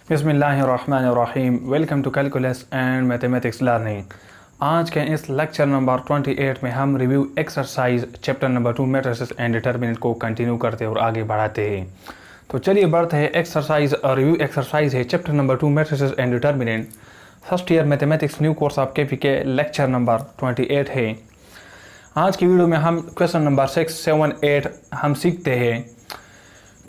बिस्मिल्लाहिर्रहमानिर्रहीम। Welcome to calculus and mathematics learning. आज के इस लेक्चर नंबर 28 में हम review exercise chapter number 2 matrices and determinant को कंटिन्यू करते हैं और आगे बढ़ाते हैं। तो चलिए बढ़ते हैं। एक्सरसाइज रिव्यू एक्सरसाइज है chapter number 2 matrices and determinant, first year mathematics new course of के लेक्चर नंबर 28 है। आज की वीडियो में हम क्वेश्चन नंबर 6, 7, 8 हम सीखते हैं।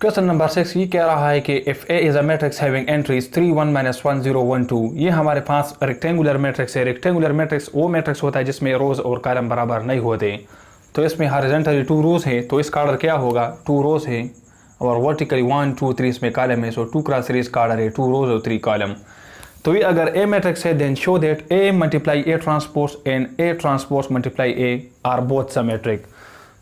क्वेश्चन नंबर 6 ये कह रहा है कि if A is a matrix having entries 3 1 - 1 0 1 2। ये हमारे पास रेक्टेंगुलर मैट्रिक्स है। रेक्टेंगुलर मैट्रिक्स वो मैट्रिक्स होता है जिसमें रोज और कॉलम बराबर नहीं होते। तो इसमें हॉरिजॉन्टली 2 रोज है, तो इसका ऑर्डर क्या होगा? 2 रोज है, और वर्टिकली 1 2 3 इसमें कॉलम है। सो 2 क्रॉस 3 इसका ऑर्डर है 2 रोज और 3 कॉलम। तो ये अगर ए मैट्रिक्स है then show that A multiply A transpose and A transpose multiply A are both symmetric.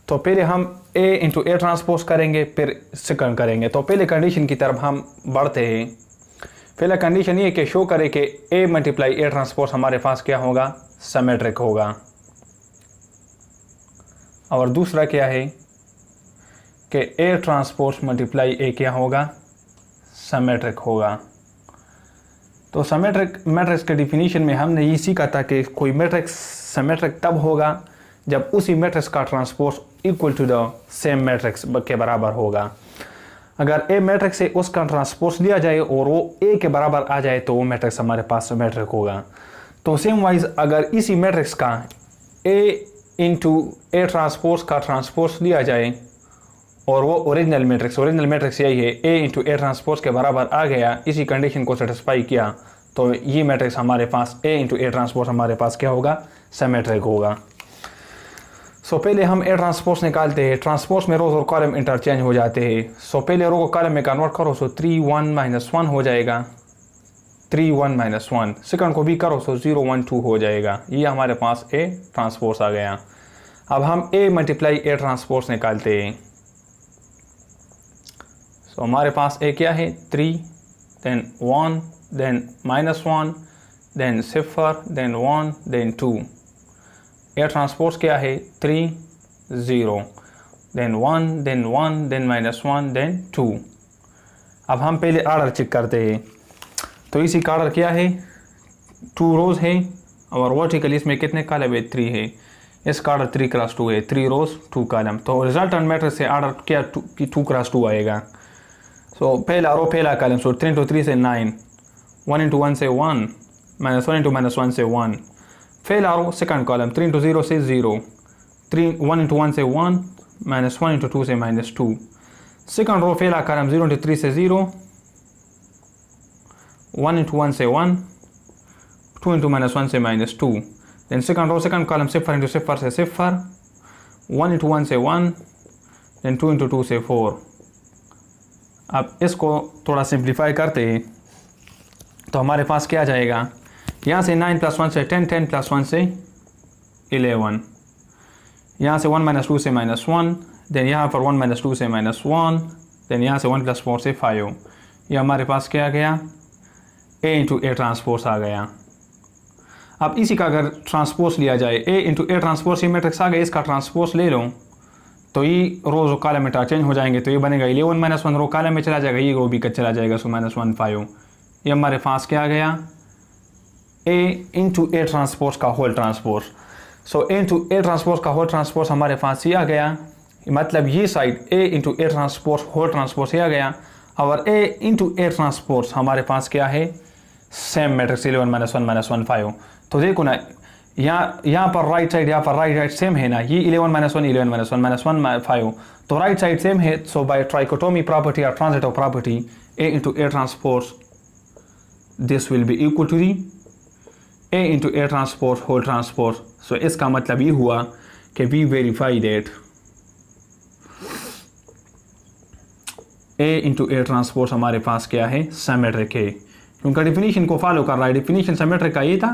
तो पहले हम a इंटू ए ट्रांसपोज करेंगे, फिर सेकंड करेंगे। तो पहले कंडीशन की तरफ हम बढ़ते हैं। पहला कंडीशन ये कि शो करे कि a मल्टीप्लाई ए ट्रांसपोज हमारे पास क्या होगा? सिमेट्रिक होगा। और दूसरा क्या है कि a ट्रांसपोज मल्टीप्लाई ए क्या होगा? सिमेट्रिक होगा। तो सिमेट्रिक मैट्रिक्स के डिफिनीशन में हमने ये सीखा था कि कोई मैट्रिक्स सिमेट्रिक तब होगा जब उसी मैट्रिक्स का transpose equal to the same matrix के बराबर होगा। अगर ए मैट्रिक्स से उसका ट्रांसपोज लिया जाए और वो ए के बराबर आ जाए तो वो मैट्रिक्स हमारे पास सिमेट्रिक होगा। तो सेम वाइज अगर इसी मैट्रिक्स का ए इंटू ए ट्रांसपोज का ट्रांसपोज लिया जाए और वो ओरिजिनल मैट्रिक्स यही है, ए इंटू ए ट्रांसपोज के बराबर आ गया, इसी कंडीशन को सेटिस्फाई किया, तो ये मैट्रिक्स हमारे पास ए इंटू ए ट्रांसपोज हमारे पास क्या होगा? सिमेट्रिक होगा। सो पहले हम ए ट्रांसपोज निकालते हैं। ट्रांसपोज में रोज और कॉलम इंटरचेंज हो जाते हैं। सो पहले रो को कॉलम में कन्वर्ट करो, सो 3 1 - 1 हो जाएगा, 3 1 - 1। सेकंड को भी करो, सो 0 1 2 हो जाएगा। ये हमारे पास ए ट्रांसपोज आ गया। अब हम ए मल्टीप्लाई ए ट्रांसपोज निकालते हैं। सो हमारे पास ए क्या है? 3 then 1 then -1 then 0 then 1 then 2। A transpose क्या है? 3 0 देन 1 देन 1 देन -1 देन 2। अब हम पहले ऑर्डर चेक करते हैं। तो इसी का ऑर्डर क्या है? 2 रोज है, और वर्टिकली इसमें कितने कॉलम है? 3 है। इसका ऑर्डर 3 क्रॉस 2 है, 3 रोज 2 कॉलम। तो रिजल्टेंट मैट्रिक्स से ऑर्डर क्या 2 क्रॉस 2 आएगा। सो पहला रो पहला कॉलम, सो 3 इंटू 3 से 9, 1 इंटू 1 से 1, -1 इंटू -1 से 1। पहला रो सेकंड कॉलम 3 इंटू 0 से 0, 1 इंटू 1 से 1, -1 इंटू 2 से -2। सेकंड रो पहला कॉलम 0 इंटू 3 से 0, 1 इंटू 1 से 1, 2 इंटू -1 से -2। Then second row second column 0 into 0 से 0, 1 इंटू 1 से 1, देन 2 इंटू 2 से 4। अब इसको थोड़ा सिंप्लीफाई करते हैं तो हमारे पास क्या जाएगा? यहाँ से 9 + 1 से 10, 10 + 1 से 11, यहाँ से 1 - 2 से -1, देन यहाँ पर 1 - 2 से -1, देन यहाँ से 1 + 4 से 5। ये हमारे पास क्या आ गया? ए इंटू ए ट्रांसपोज आ गया। अब इसी का अगर ट्रांसपोज लिया जाए, ए इंटू ए ट्रांसपोज, ये मैट्रिक्स आ गया, इसका ट्रांसपोज ले लो तो ये रोज और कॉलम इंटरचेंज हो जाएंगे। तो ये बनेगा 11 - 1 रो कॉलम में चला जाएगा, ये रो भी चला जाएगा, सो -1 5। ये हमारे पास क्या आ गया? ए इंटू ए ट्रांसपोज का whole transpose. So A into A transpose का होल ट्रांसपोज हमारे पास ये आ गया। मतलब ये side A into A transpose whole transpose ये आ गया, और ए इंटू ए ट्रांसपोज हमारे पास क्या है? Same matrix 11 - 1 -1 5। तो देखो ना, यहाँ पर राइट साइड, यहाँ पर राइट सेम है ना, ये 11 - 1 11 - 1 -1 5। तो राइट साइड सेम है। सो बाय ट्राइकोटोमी प्रॉपर्टी और transitive property, A into A transpose this will be equal to the A into A transpose whole transpose. So इसका मतलब ये हुआ कि we verify that A into A transpose हमारे पास क्या है? सिमेट्रिक है। क्योंकि डिफिनीशन को फॉलो कर रहा है। डिफिनीशन सिमेट्रिक का ये था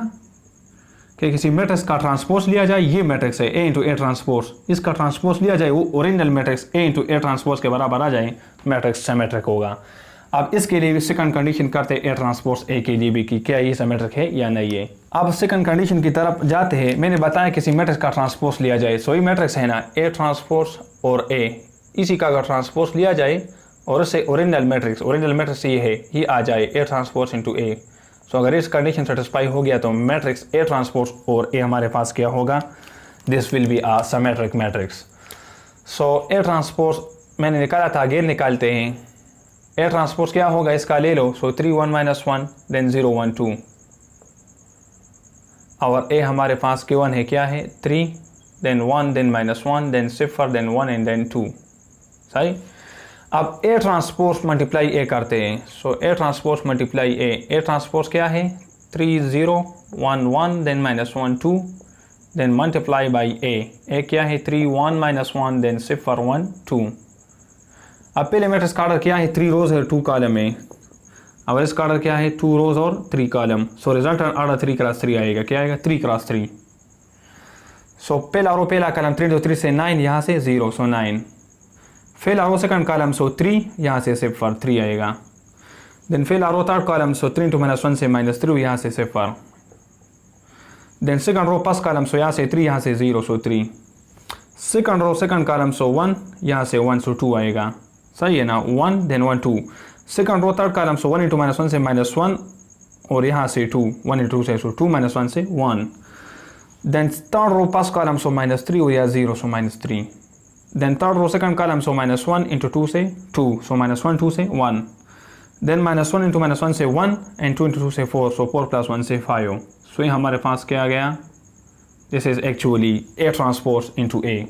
कि किसी मैट्रिक्स का ट्रांसपोज लिया जाए, ये मैट्रिक्स है ए इंटू ए ट्रांसपोज, इसका ट्रांसपोज लिया जाए, वो original matrix A into A transpose के बराबर आ जाए, मैट्रिक्स सिमेट्रिक होगा। अब इसके लिए भी सेकंड कंडीशन करते हैं ए ट्रांसपोज ए के लिए भी कि क्या ये सिमेट्रिक है या नहीं है। अब सेकंड कंडीशन की तरफ जाते हैं। मैंने बताया किसी मैट्रिक्स का ट्रांसपोज लिया जाए, सो ये मैट्रिक्स है ना ए ट्रांसपोज और ए, इसी का अगर ट्रांसपोज लिया जाए और उससे ओरिजिनल मैट्रिक्स ये है, ये आ जाए ए ट्रांसपोज इंटू ए। सो अगर इस कंडीशन सेटिस्फाई हो गया तो मैट्रिक्स ए ट्रांसपोज और ए हमारे पास क्या होगा, this will be a symmetric matrix. So A transpose मैंने निकाला था, अगेन निकालते हैं। ए ट्रांसपोज क्या होगा इसका ले लो। सो 3 1 -1 देन 0 1 2 और ए हमारे पास Q1 है, क्या है 3 then 1 then -1 then 0 then 1 and then 2। सही। अब ए ट्रांसपोज मल्टीप्लाई ए करते हैं। So A transpose multiply A transpose क्या है 3 0 1 1 then -1 2 then multiply by A क्या है 3 1 -1 देन 0 1 2। अब पहले मैट्रिक्स का ऑर्डर क्या है 3 रोज है 2 कॉलम में, अब इसका ऑर्डर क्या है 2 रोज और 3 column. So result order 3 cross 3 आएगा, क्या आएगा 3 क्रॉस 3। सो पहला रो पहला कॉलम 3 तो 3 से 9 यहाँ से 0 सो 9। पहला रो सेकंड कॉलम सो 3 यहाँ से 0 3 आएगा। देन पहला row third column so 3 to -1 से -3 यहाँ से 0। Then second row first column so यहाँ से 3 यहाँ से 0 so 3। Second row second column so 1 यहाँ से 1 सो 2 आएगा। सही है ना, 1 then 1 2। Second row third column so 1 into -1 से -1 और यहाँ से 2 1 into 2 से सो 2 -1 से 1। Then third row first column so -3 और यहाँ 0 so -3। Then third row second column so -1 into 2 से 2 सो -1 2 से 1। देन -1 into -1 से 1 एंड 2 into 2 से 4 सो 4 + 1 से 5। सो ये हमारे पास क्या आ गया, this is actually A transpose into A.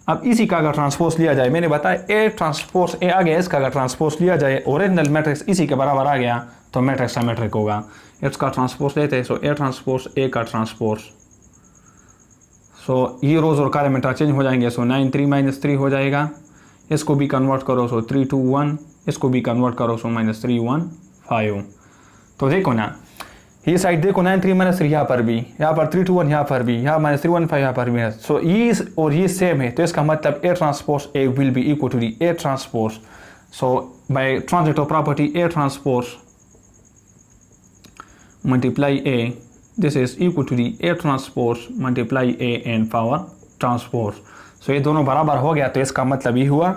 अब इसी का अगर ट्रांसपोज लिया जाए, मैंने बताया ए ट्रांसपोज ए आ गया, इसका अगर ट्रांसपोज लिया जाए ओरिजिनल मैट्रिक्स इसी के बराबर आ गया तो मैट्रिक्स सिमेट्रिक होगा। इसका ट्रांसपोज लेते हैं। सो ए ट्रांसपोज ए का ट्रांसपोज, सो ये रोज और कॉलम इंटरचेंज हो जाएंगे। सो 9 3 -3 हो जाएगा। इसको भी कन्वर्ट करो सो 3 2 1, इसको भी कन्वर्ट करो सो -3 1 5। तो देखो ना ये साइड देखो 9 3 -3 यहाँ पर भी, यहाँ पर 3 2 1 यहाँ पर भी, यहाँ -3 1 5 यहाँ पर भी है। सो ये और ये सेम है, तो इसका मतलब A transpose A will be equal to the A transpose. So by transitive property A transpose multiply A, this is equal to the A transpose multiply A and power transpose. सो ये दोनों बराबर हो गया, तो इसका मतलब ये हुआ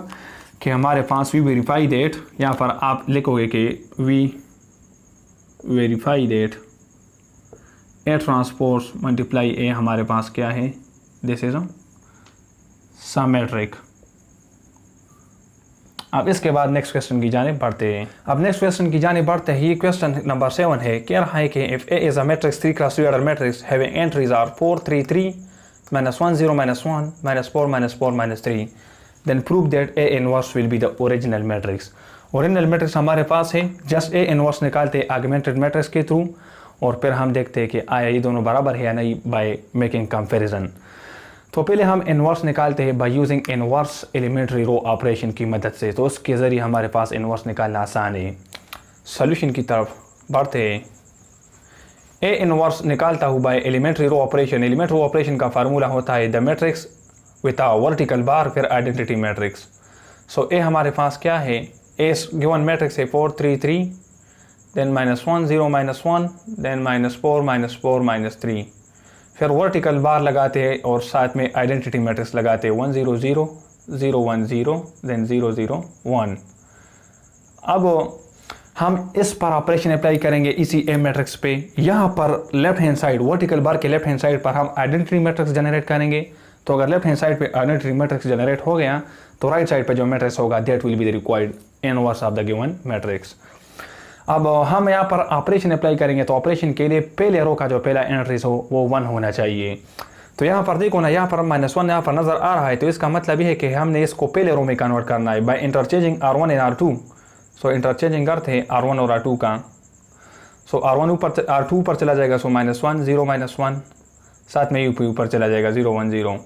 कि हमारे पास वी वेरीफाई दैट, यहाँ पर आप लिखोगे कि we verify that A transpose multiply A हमारे पास क्या है, दिस इज सिमेट्रिक। अब इसके बाद नेक्स्ट क्वेश्चन की जाने बढ़ते हैं। अब नेक्स्ट क्वेश्चन की जाने बढ़ते हैं। ये क्वेश्चन नंबर 7 है, कह रहा है कि if A is a matrix 3 × 3 order matrix having entries are 4 3 3 -1 0 -1 -4 -4 -3 then prove that A inverse will be the original matrix. Original matrix हमारे पास है, जस्ट ए इनवर्स निकालते हैं आर्गुमेंटेड मैट्रिक्स के थ्रू और फिर हम देखते हैं कि आया ये दोनों बराबर है या नहीं बाय मेकिंग कंपैरिजन। तो पहले हम इनवर्स निकालते हैं by using inverse elementary row operation की मदद से। तो उसके ज़रिए हमारे पास इनवर्स निकालना आसान है। सॉल्यूशन की तरफ बढ़ते हैं। ए इनवर्स निकालता हूँ by elementary row operation. Elementary row operation का फार्मूला होता है the matrix with a vertical bar फिर आइडेंटिटी मैट्रिक्स। सो ए हमारे पास क्या है, ए गिवन मैट्रिक्स है 4 3 3 देन -1 0 -1 देन -4 -4 -3। फिर वर्टिकल बार लगाते हैं और साथ में आइडेंटिटी मैट्रिक्स लगाते हैं 1 0 0 0 1 0 देन 0 0 1। अब हम इस पर ऑपरेशन अप्लाई करेंगे इसी ए मैट्रिक्स पे। यहाँ पर left hand side vertical bar के लेफ्ट हैंड साइड पर हम आइडेंटिटी मैट्रिक्स जनरेट करेंगे। तो अगर लेफ्ट हैंड साइड पे आइडेंटिटी मैट्रिक्स जनरेट हो गया तो राइट साइड पे जो मैट्रिक्स होगा that will be the required inverse of the given matrix. अब हम यहाँ पर ऑपरेशन अप्लाई करेंगे तो ऑपरेशन के लिए पहले रो का जो पहला एंट्रीज हो वो 1 होना चाहिए। तो यहाँ पर देखो ना, यहाँ पर -1 यहाँ पर नज़र आ रहा है, तो इसका मतलब ये है कि हमने इसको पहले रो में कन्वर्ट करना है by interchanging R1 and R2। So interchanging करते हैं R1 और R2 का। सो R1 ऊपर R2 ऊपर चला जाएगा, सो -1 0 -1 साथ में यूपी ऊपर चला जाएगा 0 1 0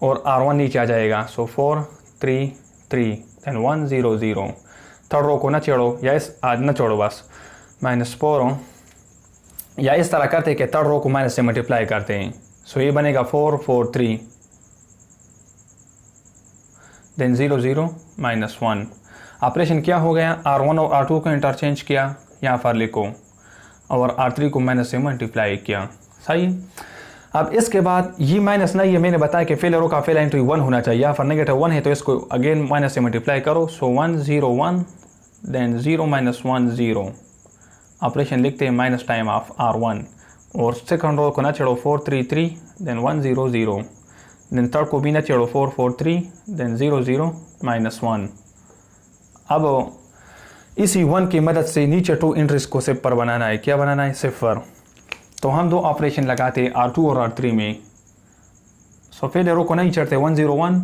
और R1 नीचे आ जाएगा। सो 4 3 3 देन 1 0 0। थर्ड रो को न छोड़ो या न छोड़ो बस -4 या इस तरह करते हैं कि थर्ड रो को माइनस से मल्टीप्लाई करते हैं। सो ये बनेगा 4 4 3 देन 0 0 -1। ऑपरेशन क्या हो गया, R1 और R2 को इंटरचेंज किया यहाँ पर लिखो और R3 को माइनस से मल्टीप्लाई किया। सही। अब इसके बाद ये माइनस नहीं है, मैंने बताया कि फेल एरो का फेल एंट्री 1 होना चाहिए, यहाँ पर नेगेटिव 1 है तो इसको अगेन माइनस से मल्टीप्लाई करो। सो 1 0 1 देन 0 माइनस 1 0, ऑपरेशन लिखते हैं माइनस टाइम ऑफ R1, और सेकंड रो को ना चढ़ो 4 3 3 देन 1 0 0, देन थर्ड को भी ना चढ़ो 4 4 3 देन 0 0 माइनस 1। अब इसी 1 की मदद से नीचे 2 एंट्रीज को सिफर बनाना है। क्या बनाना है? सिफर। तो हम 2 ऑपरेशन लगाते हैं R2 और R3 में। सो फेल एरो को नहीं चढ़ते 1 0 1,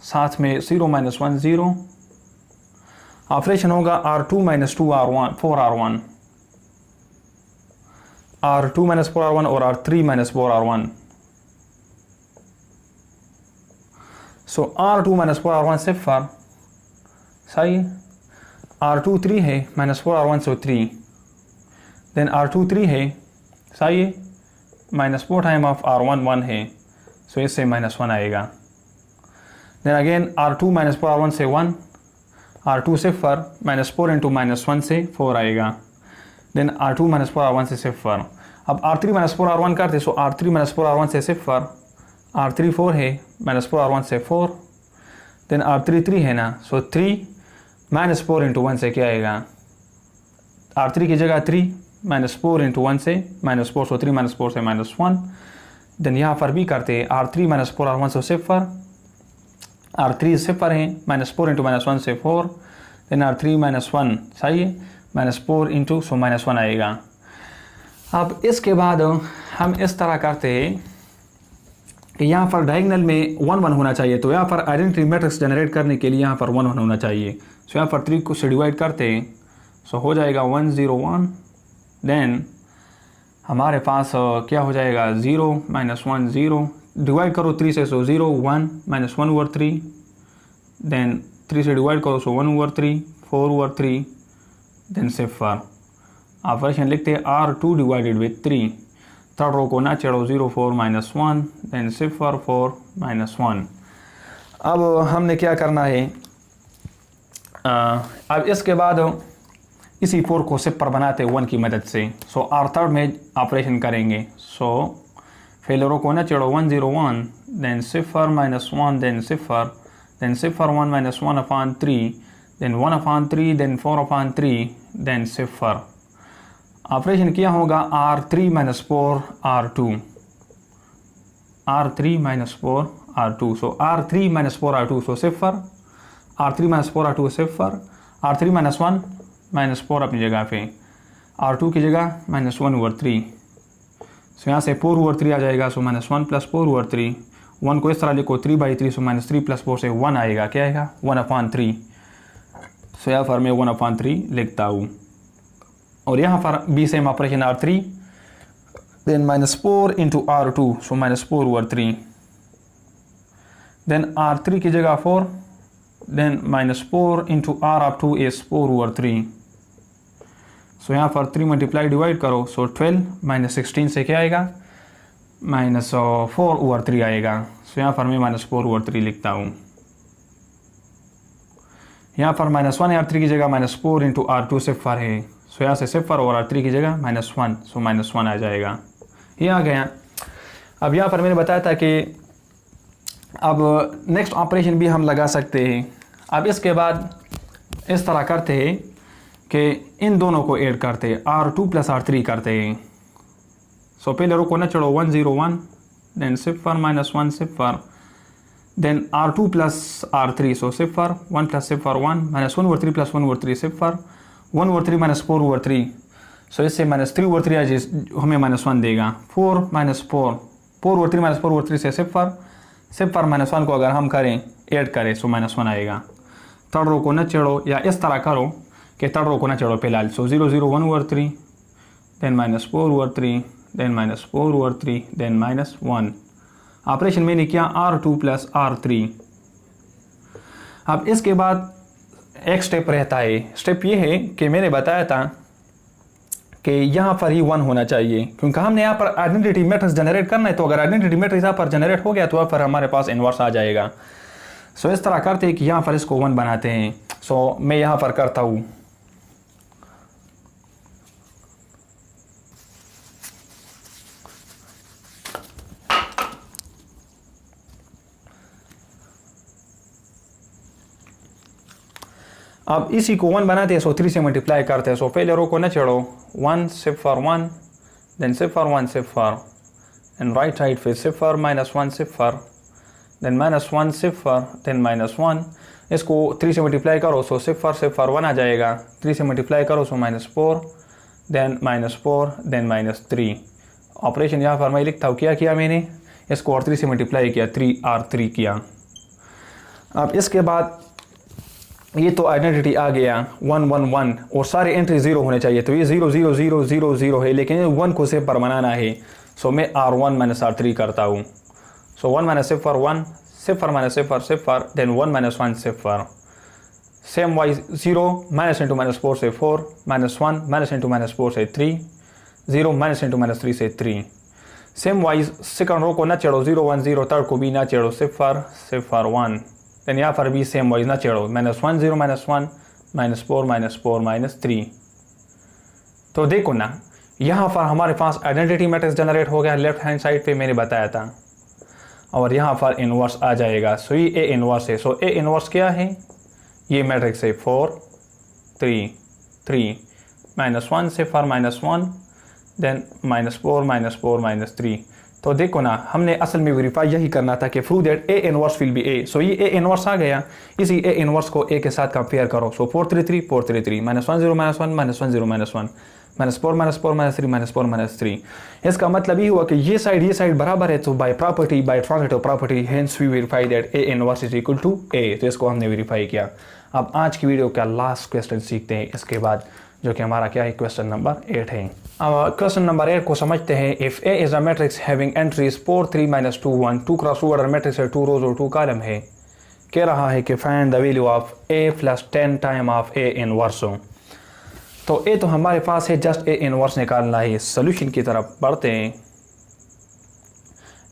साथ में 0 माइनस 1 0, ऑपरेशन होगा R2 minus 2 R1 4 R1, R2 minus 4 R1 और R3 माइनस 4 R1। सो R2 माइनस 4 R1 सिफर, सही। R2 3 है माइनस 4 R1 सो 3, देन R2 3 है, सही है, माइनस 4 टाइम ऑफ R1 1 है, सो इससे माइनस 1 आएगा। Then again R2 minus 4 R1 से 1, R2 सिफर, माइनस 4 इंटू माइनस 1 से 4 आएगा, देन R2 माइनस 4 R1 से सिफर। अब R3 माइनस 4 R1 करते, सो R3 माइनस 4 R1 से सिफर, R3 4 है माइनस 4 R1 से 4, देन R3 3 है ना, सो 3 माइनस 4 इंटू 1 से क्या आएगा? R3 की जगह 3 माइनस 4 इंटू 1 से माइनस 4, सो 3 माइनस 4 से माइनस 1। देन यहाँ पर भी करते हैं R3 माइनस 4 R1 से सिफर, R3 सिफर है माइनस 4 इंटू माइनस 1 से 4, देन R3 माइनस 1, सही है, माइनस 4 इंटू सो माइनस 1 आएगा। अब इसके बाद हम इस तरह करते हैं कि यहाँ पर डायगोनल में 1 1 होना चाहिए, तो यहाँ पर आइडेंटिटी मैट्रिक्स जनरेट करने के लिए यहाँ पर 1 1 होना चाहिए। सो यहाँ पर 3 को से डिवाइड करते हैं, सो हो जाएगा 1 0 1, देन हमारे पास क्या हो जाएगा 0 माइनस 1 0, डिवाइड करो 3 से, सो 0 1 माइनस 1 ओवर 3, देन 3 से डिवाइड करो, सो 1 ओवर 3 4 ओवर 3, देन सिफर। ऑपरेशन लिखते हैं R2 divided with 3, third row को ना चढ़ो 0 4 माइनस 1, देन सिफर 4 माइनस 1। अब हमने क्या करना है, अब इसके बाद इसी 4 को सिफर बनाते 1 की मदद से। सो R थर्ड में ऑपरेशन करेंगे, सो फेलरो को ना चढ़ो 1 0 1, देन सिफर माइनस 1, देन सिफर 1 minus 1 upon 3, then 1 upon 3, then 4 upon 3, then सिफर। ऑपरेशन किया होगा R3 minus 4 R2, R3 minus 4 R2, so R3 minus 4 R2, so सिफर, R3 माइनस 4 R2 सिफर, R3 माइनस 1 माइनस 4 अपनी जगह पे, R2 की जगह माइनस 1 ओवर 3, सो यहाँ से 4 ओवर 3 आ जाएगा, सो माइनस 1 प्लस 4 ओवर 3, 1 को इस तरह लिखो 3 बाई 3, सो माइनस 3 प्लस 4 से 1 आएगा, क्या आएगा 1 अपॉन 3। सो यहाँ पर मैं 1 अपॉन 3 लिखता हूँ, और यहाँ पर be same operation R3, then minus 4 into R2, so minus 4 over 3, then R3 की जगह 4, then minus 4 into R of 2 is 4 over 3। So यहाँ पर 3 मल्टीप्लाई डिवाइड करो, सो 12 माइनस 16 से क्या आएगा माइनस 4 ओवर 3 आएगा। सो यहाँ पर मैं माइनस 4 ओवर 3 लिखता हूँ। यहाँ पर माइनस 1 R3 की जगह माइनस 4 इंटू R2 सिफर है, सो यहाँ से सिफर और R3 की जगह माइनस 1, सो माइनस 1 आ जाएगा, ये आ गया। अब यहाँ पर मैंने बताया था कि अब नेक्स्ट ऑपरेशन भी हम लगा सकते हैं। अब इसके बाद इस तरह करते हैं कि इन दोनों को ऐड करते हैं, R2 प्लस R3 करते हैं। सो पहले रो को ना चढ़ो 1 0 1, देन सिफर माइनस 1 सिफर, देन R2 प्लस R3, सो सिफर 1 प्लस सिफर 1 माइनस 1 ओवर 3 प्लस 1 ओवर 3 सिफर 1 ओवर 3 माइनस 4 ओवर 3, सो इससे माइनस 3 ओवर 3 आज हमें माइनस 1 देगा, 4 माइनस 4 ओवर 3 माइनस 4 ओवर 3 से सिफर माइनस 1 को अगर हम करें ऐड करें, सो माइनस 1 आएगा। थर्ड रो को न चढ़ो, या इस तरह करो कि थर्ड रो को न चढ़ो फिलहाल, so 0 0 1 over 3, then minus 4 over 3, then minus 4 over 3, then minus 1। Operation मैंने किया R2 प्लस R3। अब इसके बाद एक स्टेप रहता है, स्टेप ये है कि मैंने बताया था कि यहाँ पर ही 1 होना चाहिए, क्योंकि हमने यहाँ पर आइडेंटिटी मैट्रिक्स जनरेट करना है। तो अगर आइडेंटिटी मैट्रिक्स यहाँ पर जनरेट हो गया तो यहाँ पर हमारे पास इन्वर्स आ जाएगा। सो इस तरह करते हैं कि यहाँ पर इसको 1 बनाते हैं। सो मैं यहाँ पर करता हूँ, अब इसी को 1 बनाते हैं, सो 3 से मल्टीप्लाई करते हैं। सो पहले रो को न छेड़ो, 1 सिफर 1, देन सिफर 1 सिफर, एंड राइट साइड फिर सिफर -1 सिफर, देन -1 सिफर, देन -1। इसको 3 से मल्टीप्लाई करो, सो सिफर सिफर 1 आ जाएगा। 3 से मल्टीप्लाई करो, सो -4, देन -4, देन -3। ऑपरेशन यहाँ पर मैं लिखता हूँ, क्या किया मैंने, इसको और 3 से मल्टीप्लाई किया, 3R3 किया। अब इसके बाद ये तो आइडेंटिटी आ गया 1 1 1 और सारे एंट्री 0 होने चाहिए। तो ये 0 0 0 0 0 है, लेकिन 1 को सिफर बनाना है। सो मैं R1 - R3 करता हूँ। सो 1 - सिफर 1 सिफर -सिफर सिफर, देन 1 - 1 सिफर। सेम वाइज 0 -× -4 से 4, -1 -× -4 से 3, 0 -× -3 से 3। सेम वाइज सेकंड रो को ना चढ़ो, 0 1 0, थर्ड को भी ना चढ़ो, सिफर सिफर 1। देन यहाँ पर भी सेम वाइज ना चढ़ो, -1 0 -1 -4 -4 -3। तो देखो ना, यहाँ पर हमारे पास आइडेंटिटी मैट्रिक्स जनरेट हो गया, लेफ्ट हैंड साइड पे मैंने बताया था, और यहाँ पर इन्वर्स आ जाएगा। सो ये ए इन्वर्स है। सो ए इन्वर्स क्या है, ये मैट्रिक्स है 4 3 3 -1 सिफर -1, देन -4 -4 -3। तो देखो ना, हमने असल में वेरीफाई यही करना था कि prove that A inverse will be A. So ये ए इनवर्स आ गया, इसी ए इनवर्स को ए के साथ कंपेयर करो। सो 4 3 3 4 3 3, -1 0 -1 -1 0 -1 -4 -4 -3 -3। इसका मतलब ये हुआ कि ये साइड बराबर है। तो by property, by transitive property, hence we verify that A inverse is equal to A. तो इसको हमने वेरीफाई किया। अब आज की वीडियो का लास्ट क्वेश्चन सीखते हैं इसके बाद, जो कि हमारा क्या है, क्वेश्चन नंबर 8 है। अब क्वेश्चन नंबर 8 को समझते हैं। If A is a matrix having entries 4 3 -2 1, 2 × 2 order matrix है, 2 रोज और 2 कॉलम है। कह रहा है कि find the value of A plus 10 time of A inverse. तो ए तो हमारे पास है, जस्ट ए इनवर्स निकालना है। सोल्यूशन की तरफ बढ़ते हैं।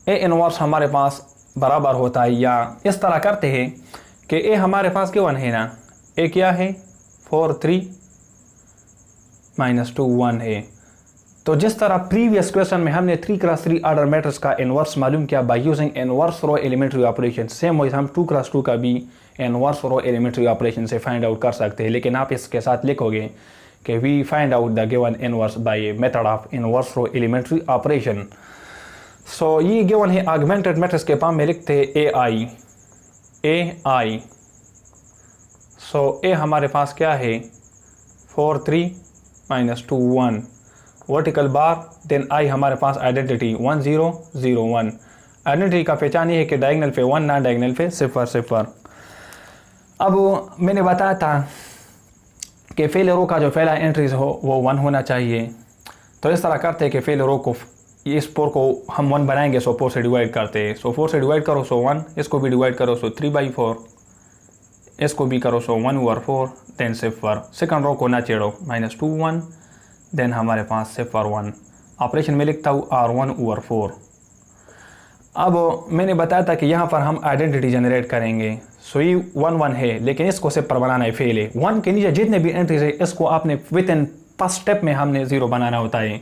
ए इनवर्स हमारे पास बराबर होता है, या इस तरह करते हैं कि ए हमारे पास गिवन है ना, ए क्या है, 4 3 -2 1 है। तो जिस तरह प्रीवियस क्वेश्चन में हमने 3 × 3 ऑर्डर मैट्रिक्स का इनवर्स मालूम किया by using inverse row elementary operation, same वही हम 2 × 2 का भी इनवर्स रो एलिमेंट्री ऑपरेशन से फाइंड आउट कर सकते हैं। लेकिन आप इसके साथ लिखोगे कि we find out the given inverse by method of inverse row elementary operation. So ये गिवन है ऑगमेंटेड मैट्रिक्स के फॉर्म में लिखते हैं ए आई। सो ए हमारे पास क्या है, 4 3 -2 1 वर्टिकल बार, देन आई हमारे पास आइडेंटिटी 1 0 0 1। आइडेंटिटी का पहचान ये है कि डायगोनल पे 1, ना डायगोनल पे सिफर सिफर। अब मैंने बताया था कि फेल रो का जो पहला एंट्रीज हो वो 1 होना चाहिए। तो इस तरह करते हैं कि फेल रो को, इस 4 को हम 1 बनाएंगे, सो 4 से डिवाइड करते हैं। सो 4 से डिवाइड करो, सो 1, इसको भी डिवाइड करो, सो 3/4, इसको भी करो, सो 1/4, देन सिफर। सेकंड रो को ना छेड़ो, -2 1, देन हमारे पास सिफर 1। ऑपरेशन में लिखता हूँ R1/4। अब मैंने बताया था कि यहाँ पर हम आइडेंटिटी जनरेट करेंगे। सो ये 1 1 है, लेकिन इसको सिफर बनाना है, फेल है। 1 के नीचे जितने भी एंट्रीज है, इसको आपने विद इन फर्स्ट स्टेप में हमने 0 बनाना होता है।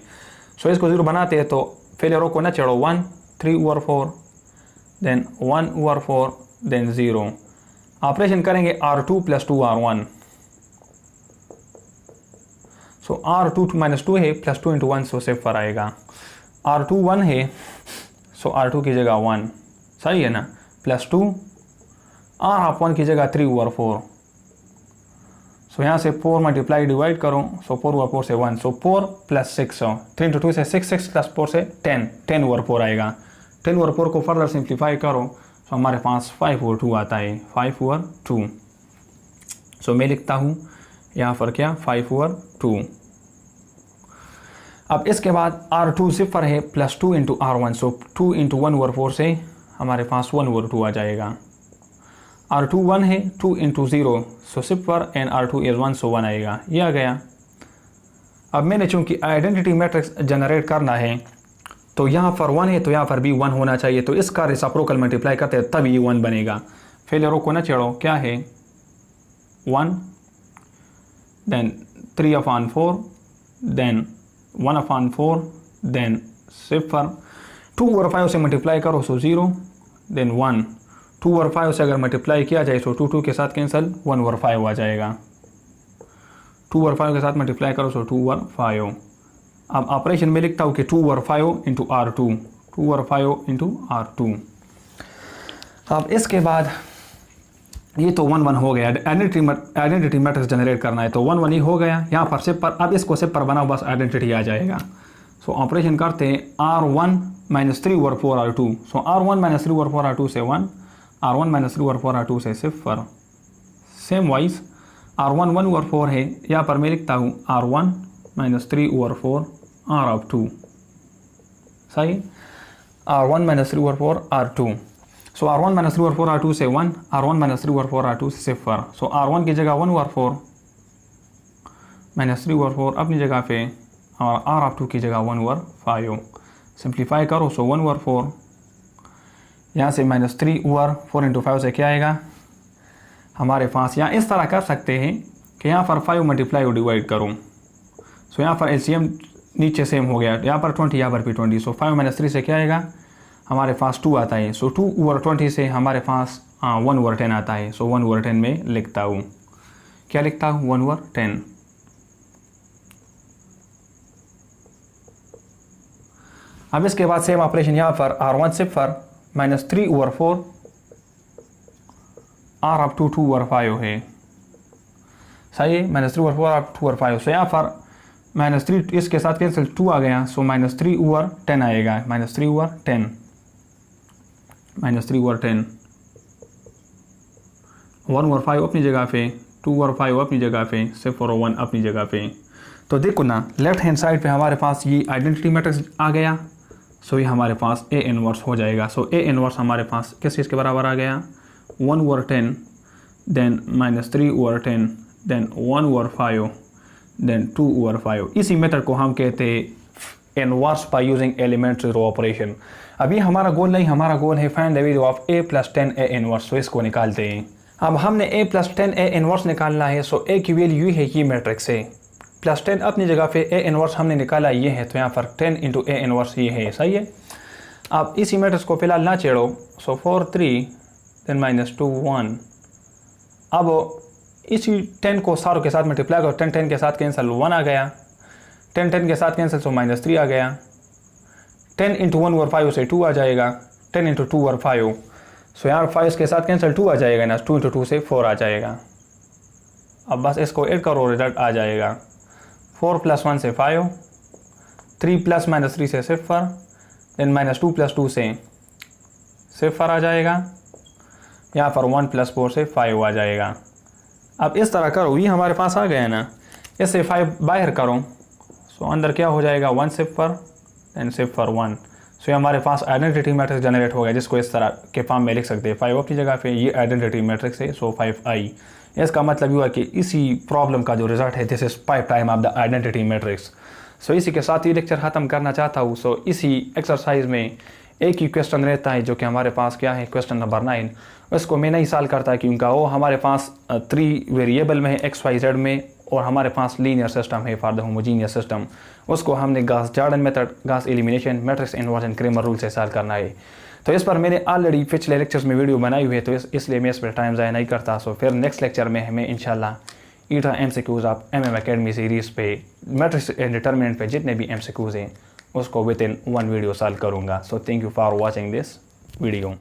सो इसको 0 बनाते हैं, तो फेल रो को ना चढ़ो, 1 3/4, देन 1/4, देन 0। ऑपरेशन करेंगे R2 + 2R1। सो R2 -2 है, +2 × 1, सो सिफर आएगा। R2 1 है, सो R2 की जगह 1, सही है ना, +2, R1 की जगह 3/4। सो यहाँ से 4 मल्टीप्लाई डिवाइड करो, सो 4/4 से 1, सो 4 + 6, 3 × 2 से 6, 6 + 4 से 10, 10/4 आएगा। 10/4 को फर्दर सिंप्लीफाई करो, सो हमारे पास 5/2 आता है, 5/2। सो मैं लिखता हूँ यहाँ पर क्या, 5/2। अब इसके बाद R2 सिफर है, +2 × R1, सो 2 × 1/4 से हमारे पास 1/2 आ जाएगा। R2 1 है, 2 × 0, सो सिफर, एंड R2 is 1, सो 1 आएगा। ये आ गया। अब मैंने चूंकि आइडेंटिटी मैट्रिक्स जनरेट करना है, तो यहाँ पर 1 है, तो यहाँ पर भी 1 होना चाहिए। तो इसका रेसिप्रोकल मल्टीप्लाई करते हैं, तब ये 1 बनेगा। फेल रो को ना छेड़ो, क्या है, 1, देन 3/4, देन 1/4, देन सिफर। 2/5 से मल्टीप्लाई करो, सो 0, देन 1। 2/5 से अगर मल्टीप्लाई किया जाए, सो 2 2 के साथ कैंसिल, 1/5 आ जाएगा। 2 और 5 के साथ मल्टीप्लाई करो, सो 2 और 5। अब ऑपरेशन में लिखता हूँ कि 2 और 5 इंटू R2, 2 और 5 इंटू R2। अब इसके बाद ये तो 1 1 हो गया, आइडेंटिटी मैट्रिक्स जनरेट करना है, तो 1 1 ही हो गया। यहाँ पर सिप पर, अब इसको सिप पर बनाओ, बस आइडेंटिटी आ जाएगा। सो ऑपरेशन करते हैं, R1 माइनस 3 ओवर 4 R2। सो R1 माइनस 3 ओवर 4 R2 से 1, R1 माइनस 3 ओवर 4 R2 से 0। सेम वाइज R1 1 ओवर 4 है, यहाँ पर मैं लिखता हूँ R1 माइनस 3 ओवर 4 R2। सही, R1 माइनस 3 ओवर 4 R2। सो R1 माइनस 3 ओवर 4 R2 से 1, R1 माइनस 3 ओवर 4 R2 से 0। सो R1 की जगह 1 ओवर 4 माइनस 3 ओवर 4 अपनी जगह पे, और R2 की जगह 1 ओवर 5। सिंप्लीफाई करो, सो 1 ओवर 4, यहाँ से माइनस 3 ओवर 4 इंटू 5 से क्या आएगा हमारे पास। यहाँ इस तरह कर सकते हैं कि यहाँ पर 5 मल्टीप्लाई और डिवाइड करूँ। सो यहाँ पर LCM नीचे सेम हो गया, यहाँ पर 20, यहाँ पर भी 20। सो 5 माइनस 3 से क्या आएगा हमारे पास 2 आता है। सो 2 ओवर 20 से हमारे पास 1 ओवर 10 आता है। सो 1 ओवर 10 में लिखता हूँ, क्या लिखता हूँ 1 ओवर 10। अब इसके बाद सेम ऑपरेशन यहाँ पर R1 0 minus 3 over 4 R2 2 over 5 है। सही है, माइनस 3 ओवर 4 R2 2 ओवर 5। सो यहाँ पर माइनस 3 इसके साथ कैंसिल, 2 आ गया। सो माइनस 3 ओवर 10 आएगा, minus 3 over 10, minus 3 over 10। 1 over 5 अपनी जगह पे, 2 ओवर 5 अपनी जगह पे, 0 और 1 अपनी जगह पे। तो देखो ना, लेफ्ट हैंड साइड पे हमारे पास ये आइडेंटिटी मैट्रिक्स आ गया। सो ये हमारे पास A इनवर्स हो जाएगा। सो A इनवर्स हमारे पास किस चीज़ के बराबर आ गया, 1 over 10, then minus 3 over 10, then 1 over 5, then 2 over 5। इसी मेथड को हम कहते हैं inverse by using elementary row operation. अभी हमारा गोल नहीं, हमारा गोल है find the value of A plus 10 A inverse. So इसको निकालते हैं। अब हमने A प्लस 10 A इनवर्स निकालना है। सो A की वैल्यू ये है, ये मैट्रिक्स है, प्लस 10 अपनी जगह पे A इनवर्स हमने निकाला ये है, तो यहाँ पर 10 इंटू A इनवर्स ये है। सही है। अब इसी मैट्रिक्स को फिलहाल ना छेड़ो। सो 4 3 देन माइनस 2 1। अब इसी 10 को सारों के साथ मल्टीप्लाई करो, 10 10 के साथ कैंसिल, 1 आ गया, 10 10 के साथ कैंसिल, सो माइनस 3 आ गया। 10 इंटू 1 ओवर 5 से 2 आ जाएगा, 10 इंटू 2 ओवर 5। सो यहाँ 5 के साथ कैंसिल, 2 आ जाएगा ना, 2 इंटू 2 से 4 आ जाएगा। अब बस इसको ऐड करो, रिजल्ट आ जाएगा 4 प्लस 1 से 5, 3 प्लस माइनस 3 से 0, देन माइनस 2 प्लस 2 से 0 आ जाएगा। यहाँ पर 1 प्लस 4 से 5 आ जाएगा। अब इस तरह करो, ये हमारे पास आ गया ना, इससे 5 बाहर करो। सो अंदर क्या हो जाएगा 1 0 देन 0 1। सो ये हमारे पास आइडेंटिटी मैट्रिक्स जनरेट हो गया, जिसको इस तरह के फॉर्म में लिख सकते हैं। 5 अपनी जगह पे, ये आइडेंटिटी मैट्रिक्स है। सो 5i। इसका मतलब हुआ कि इसी प्रॉब्लम का जो रिजल्ट है, this is 5 time of the identity matrix. So इसी के साथ ये लेक्चर ख़त्म करना चाहता हूँ। सो इसी एक्सरसाइज में एक ही क्वेश्चन रहता है, जो कि हमारे पास क्या है, क्वेश्चन नंबर 9। उसको मैं नहीं सॉल्व करता क्योंकि वो हमारे पास 3 वेरिएबल में है, x y z में, और हमारे पास लीनियर सिस्टम है फॉर द होमोजीनियस सिस्टम। उसको हमने Gauss Jordan method, Gauss elimination, matrix inversion, Cramer rule से सॉल्व करना है। तो इस पर मैंने ऑलरेडी पिछले लेक्चर्स में वीडियो बनाई हुई है, तो इसलिए मैं इस पर टाइम ज़ाया नहीं करता। सो फिर नेक्स्ट लेक्चर में हमें इंशाल्लाह ईटा MCQs of MM academy series पे मैट्रिक्स एंड डिटर्मिनेंट पे जितने भी MCQs हैं उसको विद इन 1 वीडियो सॉल्व करूँगा। So thank you for watching this video.